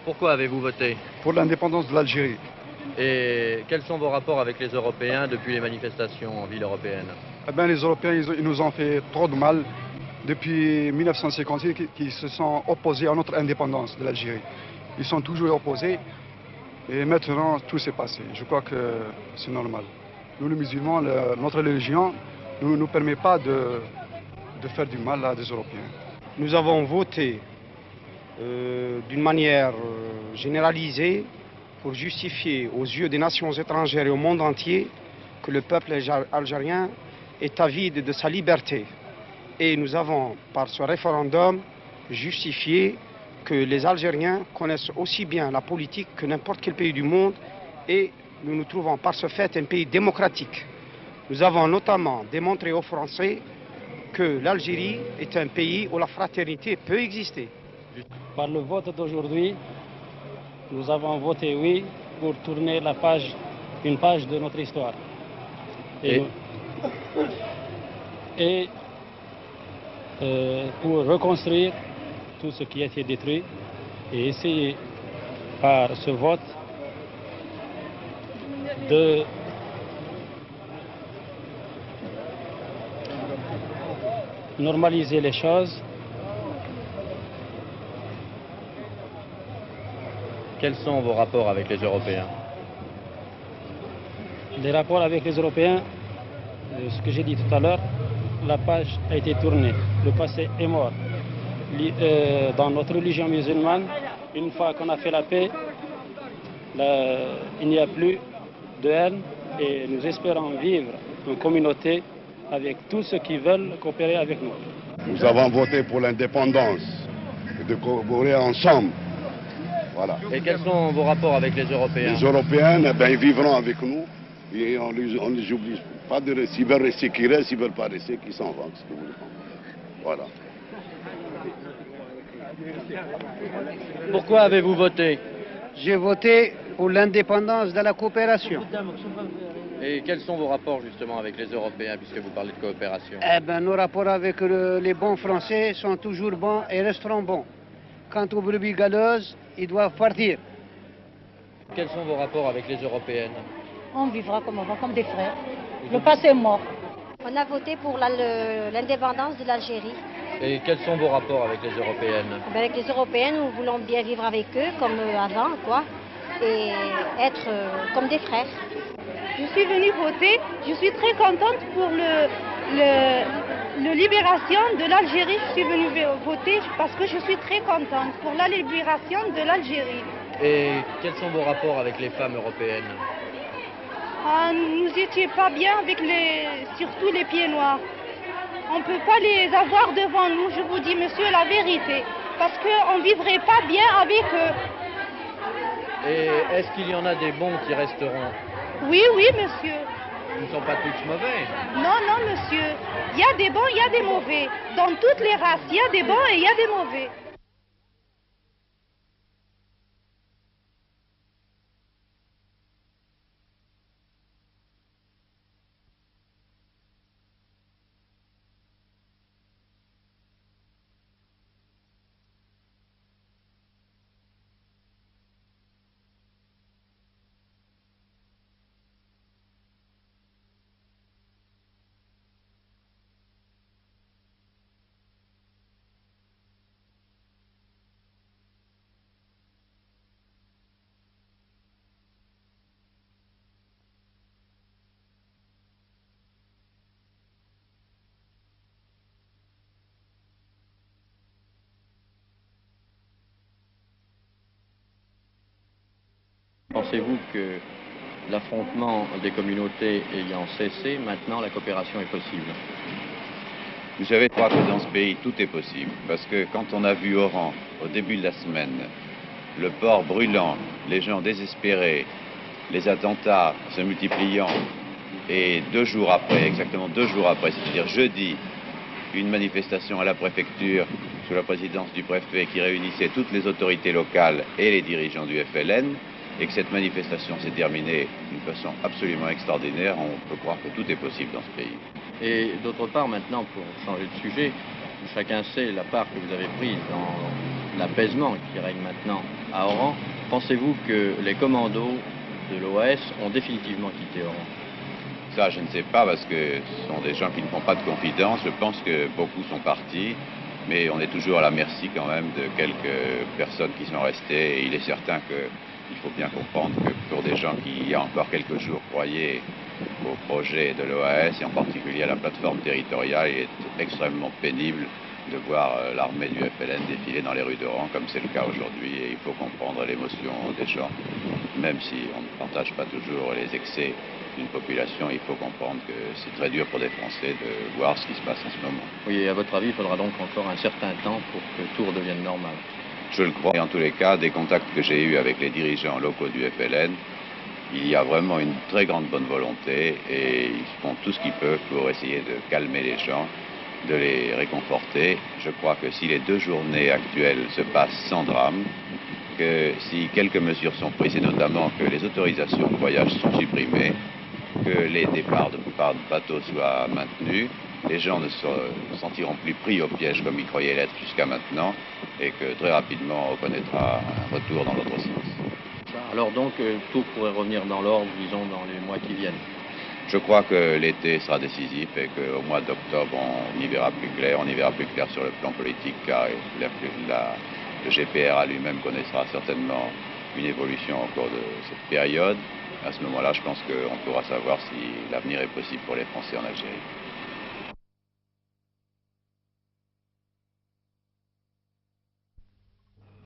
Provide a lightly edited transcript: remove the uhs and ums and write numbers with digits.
Pourquoi avez-vous voté? Pour l'indépendance de l'Algérie. Et quels sont vos rapports avec les Européens depuis les manifestations en ville européenne? Eh bien, les Européens, ils nous ont fait trop de mal depuis 1958, qui se sont opposés à notre indépendance de l'Algérie. Ils sont toujours opposés et maintenant tout s'est passé. Je crois que c'est normal. Nous, les musulmans, notre religion ne nous permet pas de faire du mal à des Européens. Nous avons voté d'une manière généralisée pour justifier aux yeux des nations étrangères et au monde entier que le peuple algérien est avide de sa liberté. Et nous avons, par ce référendum, justifié que les Algériens connaissent aussi bien la politique que n'importe quel pays du monde et nous nous trouvons par ce fait un pays démocratique. Nous avons notamment démontré aux Français que l'Algérie est un pays où la fraternité peut exister. Par le vote d'aujourd'hui, nous avons voté oui pour tourner la page, une page de notre histoire. Et pour reconstruire tout ce qui a été détruit et essayer par ce vote de normaliser les choses. Quels sont vos rapports avec les Européens? Les rapports avec les Européens, ce que j'ai dit tout à l'heure, la page a été tournée, le passé est mort. Dans notre religion musulmane, une fois qu'on a fait la paix, il n'y a plus de haine et nous espérons vivre en communauté avec tous ceux qui veulent coopérer avec nous. Nous avons voté pour l'indépendance, de collaborer ensemble. Voilà. Et quels sont vos rapports avec les Européens? Les Européens, eh bien, ils vivront avec nous et on ne les oublie pas. S'ils veulent rester, qu'ils restent, s'ils ne veulent pas rester, qu'ils s'en vont. Voilà. Pourquoi avez-vous voté? J'ai voté pour l'indépendance de la coopération. Et quels sont vos rapports justement avec les Européens, puisque vous parlez de coopération? Eh bien, nos rapports avec les bons Français sont toujours bons et resteront bons. Quant aux brebis galeuses, ils doivent partir. Quels sont vos rapports avec les Européennes? On vivra comme avant, comme des frères. Le passé est mort. On a voté pour l'indépendance de l'Algérie. Et quels sont vos rapports avec les Européennes? Avec les Européennes, nous voulons bien vivre avec eux comme avant, quoi, et être comme des frères. Je suis venue voter, je suis très contente pour la libération de l'Algérie. Je suis venue voter parce que je suis très contente pour la libération de l'Algérie. Et quels sont vos rapports avec les femmes européennes? Nous n'étions pas bien avec surtout les pieds noirs. On ne peut pas les avoir devant nous, je vous dis monsieur la vérité, parce qu'on ne vivrait pas bien avec eux. Et est-ce qu'il y en a des bons qui resteront? Oui, oui, monsieur. Ils ne sont pas tous mauvais? Non, non, monsieur. Il y a des bons, il y a des mauvais. Dans toutes les races, il y a des bons et il y a des mauvais. Pensez-vous que l'affrontement des communautés ayant cessé, maintenant la coopération est possible? Vous savez, je crois que dans ce pays, tout est possible. Parce que quand on a vu Oran, au début de la semaine, le port brûlant, les gens désespérés, les attentats se multipliant, et 2 jours après, exactement 2 jours après, c'est-à-dire jeudi, une manifestation à la préfecture sous la présidence du préfet qui réunissait toutes les autorités locales et les dirigeants du FLN, et que cette manifestation s'est terminée d'une façon absolument extraordinaire, on peut croire que tout est possible dans ce pays. Et d'autre part, maintenant, pour changer de sujet, chacun sait la part que vous avez prise dans l'apaisement qui règne maintenant à Oran, pensez-vous que les commandos de l'OAS ont définitivement quitté Oran? Ça, je ne sais pas, parce que ce sont des gens qui ne font pas de confidence. Je pense que beaucoup sont partis, mais on est toujours à la merci quand même de quelques personnes qui sont restées. Et il est certain qu'il faut bien comprendre que pour des gens qui, il y a encore quelques jours, croyaient au projet de l'OAS, et en particulier à la plateforme territoriale, il est extrêmement pénible de voir l'armée du FLN défiler dans les rues d'Oran, comme c'est le cas aujourd'hui. Et il faut comprendre l'émotion des gens, même si on ne partage pas toujours les excès d'une population. Il faut comprendre que c'est très dur pour des Français de voir ce qui se passe en ce moment. Oui, et à votre avis, il faudra donc encore un certain temps pour que tout redevienne normal? Je le crois. Et en tous les cas, des contacts que j'ai eus avec les dirigeants locaux du FLN, il y a vraiment une très grande bonne volonté et ils font tout ce qu'ils peuvent pour essayer de calmer les gens, de les réconforter. Je crois que si les 2 journées actuelles se passent sans drame, que si quelques mesures sont prises, et notamment que les autorisations de voyage sont supprimées, que les départs de bateaux soient maintenus, les gens ne se sentiront plus pris au piège comme ils croyaient l'être jusqu'à maintenant, et que très rapidement on connaîtra un retour dans l'autre sens. Alors donc, tout pourrait revenir dans l'ordre, disons, dans les mois qui viennent? Je crois que l'été sera décisif et qu'au mois d'octobre, on y verra plus clair. On y verra plus clair sur le plan politique, car le GPRA lui-même connaîtra certainement une évolution au cours de cette période. À ce moment-là, je pense qu'on pourra savoir si l'avenir est possible pour les Français en Algérie.